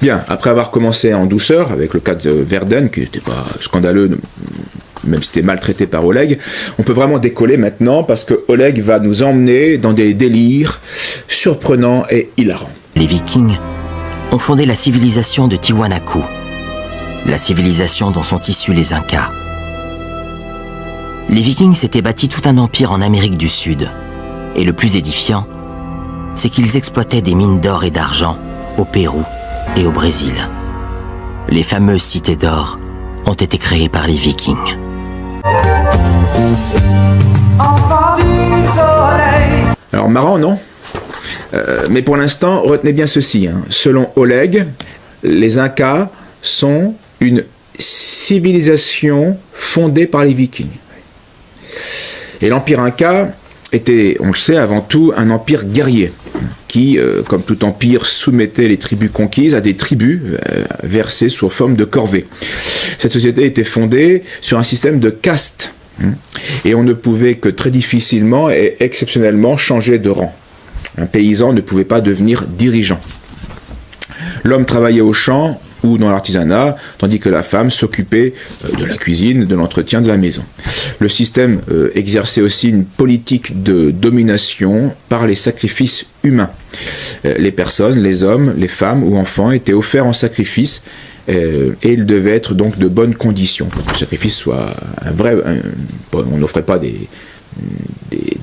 Bien, après avoir commencé en douceur avec le cas de Verden, qui n'était pas scandaleux, même si c'était maltraité par Oleg, on peut vraiment décoller maintenant parce que Oleg va nous emmener dans des délires surprenants et hilarants. Les Vikings ont fondé la civilisation de Tiwanaku, la civilisation dont sont issus les Incas. Les Vikings s'étaient bâtis tout un empire en Amérique du Sud, et le plus édifiant, c'est qu'ils exploitaient des mines d'or et d'argent au Pérou et au Brésil. Les fameuses cités d'or ont été créées par les Vikings. Alors marrant, non ? Mais pour l'instant, retenez bien ceci. Selon Oleg, les Incas sont une civilisation fondée par les Vikings. Et l'empire Inca était, on le sait, avant tout un empire guerrier qui, comme tout empire, soumettait les tribus conquises à des tribus versées sous forme de corvées. Cette société était fondée sur un système de castes et on ne pouvait que très difficilement et exceptionnellement changer de rang. Un paysan ne pouvait pas devenir dirigeant. L'homme travaillait au champ ou dans l'artisanat, tandis que la femme s'occupait de la cuisine, de l'entretien de la maison. Le système exerçait aussi une politique de domination par les sacrifices humains. Les personnes, les hommes, les femmes ou enfants étaient offerts en sacrifice et ils devaient être donc de bonnes conditions pour que le sacrifice soit un vrai... on n'offrait pas des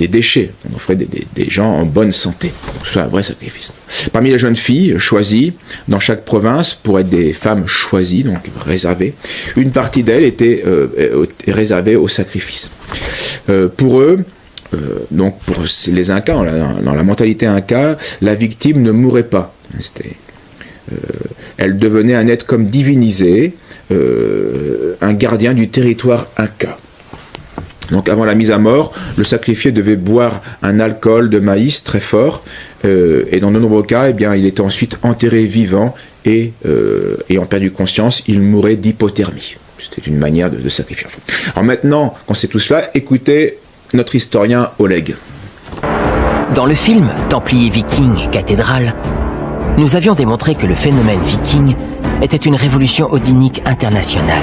déchets, on offrait des gens en bonne santé, pour que ce soit un vrai sacrifice. Parmi les jeunes filles choisies dans chaque province, pour être des femmes choisies, donc réservées, une partie d'elles était réservée au sacrifice. Pour eux, donc pour les Incas, dans la mentalité Inca, la victime ne mourait pas. Elle devenait un être comme divinisé, un gardien du territoire Inca. Donc avant la mise à mort, le sacrifié devait boire un alcool de maïs très fort, et dans de nombreux cas, eh bien, il était ensuite enterré vivant et ayant perdu conscience, il mourait d'hypothermie. C'était une manière de sacrifier. Alors maintenant qu'on sait tout cela, écoutez notre historien Oleg. Dans le film Templiers Vikings et Cathédrale, nous avions démontré que le phénomène viking était une révolution odinique internationale.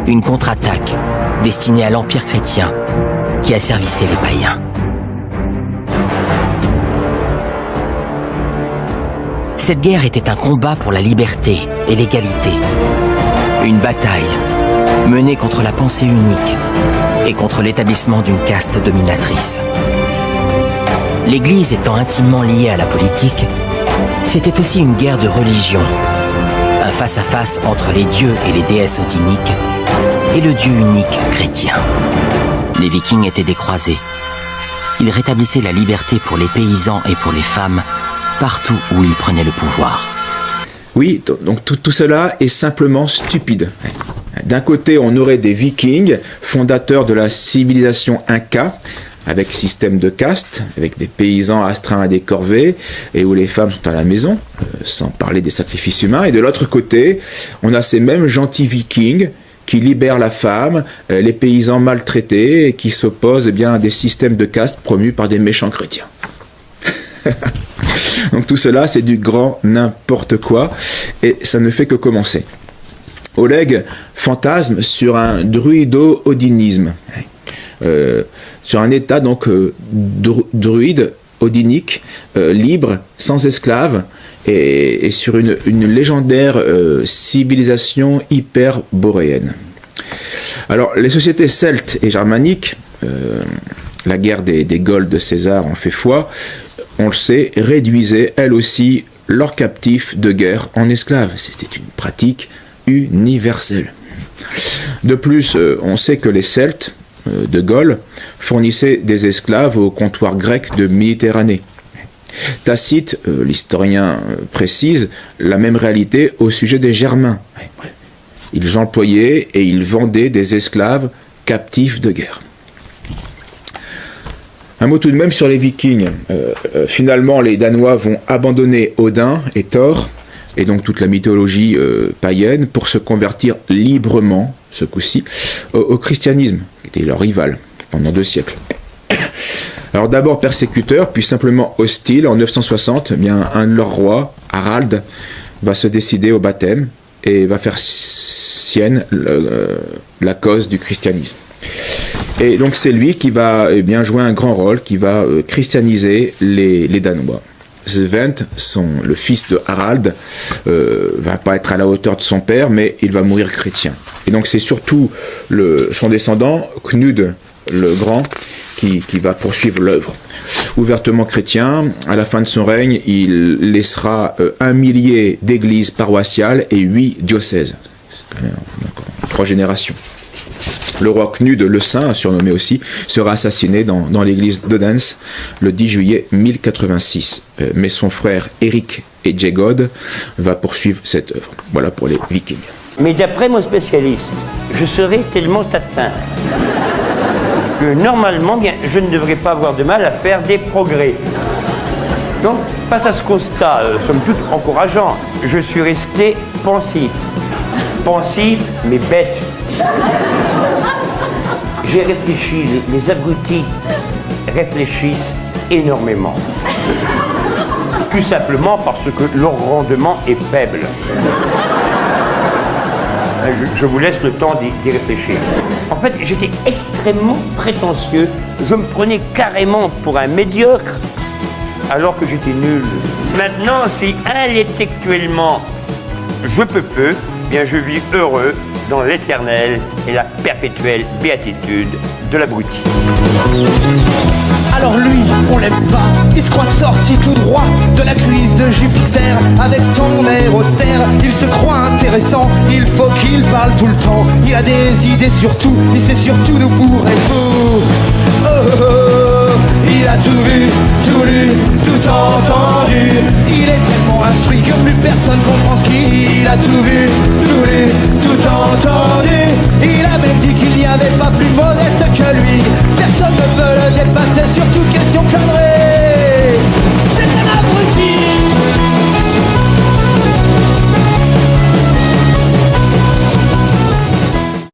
Une contre-attaque destinée à l'Empire chrétien qui asservissait les païens. Cette guerre était un combat pour la liberté et l'égalité. Une bataille menée contre la pensée unique et contre l'établissement d'une caste dominatrice. L'Église étant intimement liée à la politique, c'était aussi une guerre de religion, un face-à-face entre les dieux et les déesses odiniques et le Dieu unique chrétien. Les Vikings étaient des croisés. Ils rétablissaient la liberté pour les paysans et pour les femmes partout où ils prenaient le pouvoir. Oui, donc tout cela est simplement stupide. D'un côté, on aurait des Vikings, fondateurs de la civilisation Inca, avec système de caste, avec des paysans astreints à des corvées, et où les femmes sont à la maison, sans parler des sacrifices humains. Et de l'autre côté, on a ces mêmes gentils Vikings qui libèrent la femme, les paysans maltraités, et qui s'opposent à des systèmes de caste promus par des méchants chrétiens. Donc tout cela, c'est du grand n'importe quoi, et ça ne fait que commencer. Oleg fantasme sur un druido-odinisme, sur un état donc druide odinique, libre, sans esclaves, et sur une légendaire civilisation hyperboréenne. Alors, les sociétés celtes et germaniques, la guerre des Gaules de César en fait foi, on le sait, réduisaient elles aussi leurs captifs de guerre en esclaves. C'était une pratique universelle. De plus, on sait que les Celtes de Gaule fournissaient des esclaves au comptoir grec de Méditerranée. Tacite, l'historien, précise la même réalité au sujet des Germains. Ils employaient et ils vendaient des esclaves captifs de guerre. Un mot tout de même sur les Vikings. Finalement, les Danois vont abandonner Odin et Thor, et donc toute la mythologie païenne, pour se convertir librement, ce coup-ci, au christianisme, qui était leur rival pendant 2 siècles. Alors d'abord persécuteur, puis simplement hostile. En 960, eh bien, un de leurs rois, Harald, va se décider au baptême et va faire sienne la cause du christianisme. Et donc c'est lui qui va bien jouer un grand rôle, qui va christianiser les Danois. Svend, le fils de Harald, va pas être à la hauteur de son père, mais il va mourir chrétien. Et donc c'est surtout son descendant, Knud le Grand, qui va poursuivre l'œuvre. Ouvertement chrétien, à la fin de son règne, il laissera 1 millier d'églises paroissiales et 8 diocèses. Donc, 3 générations. Le roi Knud le Saint, surnommé aussi, sera assassiné dans l'église d'Odense le 10 juillet 1086. Mais son frère Éric Ejegod va poursuivre cette œuvre. Voilà pour les Vikings. Mais d'après mon spécialiste, je serai tellement atteint que normalement, bien, je ne devrais pas avoir de mal à faire des progrès. Donc, face à ce constat, somme toute encourageant, je suis resté pensif. Pensif, mais bête. J'ai réfléchi, les abrutis réfléchissent énormément. Tout simplement parce que leur rendement est faible. Je vous laisse le temps d'y réfléchir. En fait, j'étais extrêmement prétentieux. Je me prenais carrément pour un médiocre, alors que j'étais nul. Maintenant, si intellectuellement je peux peu, bien je vis heureux dans l'éternelle et la perpétuelle béatitude de l'abruti. Alors lui, on l'aime pas, il se croit sorti tout droit de la crise de Jupiter. Avec son air austère, il se croit intéressant, il faut qu'il parle tout le temps. Il a des idées sur tout, il sait surtout nous bourrer fou. Oh, oh, oh, il a tout vu, tout lu, tout entendu. Il est tellement instruit que plus personne comprend ce qu'il a tout vu, tout lu, tout entendu. Il a même dit qu'il n'y avait pas plus modeste que lui. Personne ne peut le dépasser, surtout qu'il